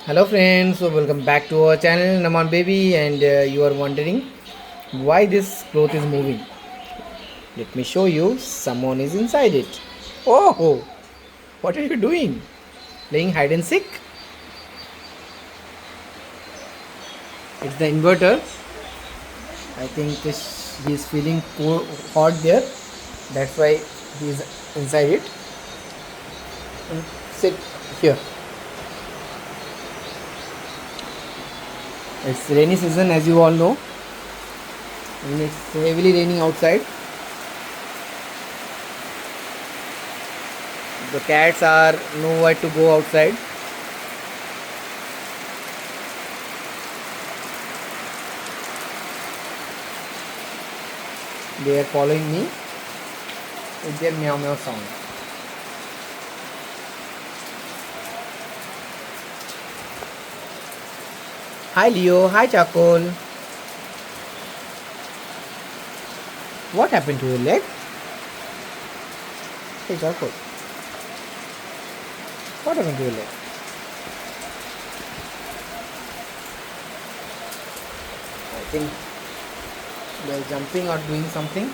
Hello friends, so welcome back to our channel Naman Baby, and you are wondering why this cloth is moving. Let me show you, someone is inside it. Oh, what are you doing? Playing hide and seek? It's the inverter. I think he is feeling hot there. That's why he is inside it. Sit here. It's rainy season, as you all know, and it's heavily raining outside. The cats are nowhere to go outside. They are following me with their meow meow sound. Hi Leo, hi Charcoal. What happened to your leg? Hey Charcoal, what happened to your leg? I think they are jumping or doing something.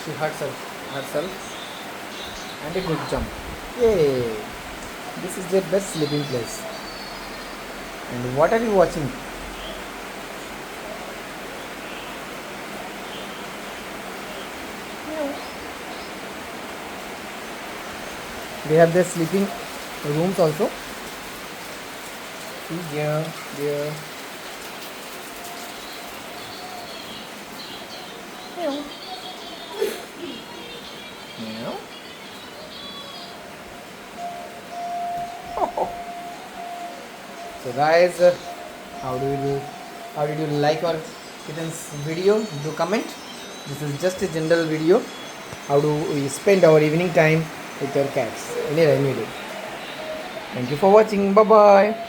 She hurt herself and a good jump. Yay! This is their best sleeping place. And what are you watching? They have their sleeping rooms also. See here, there. Meow. Meow. So guys, how do you do? How did you like our kittens video? Do comment. This is just a general video. How do we spend our evening time with our cats in a rainy day? Thank you for watching. Bye bye.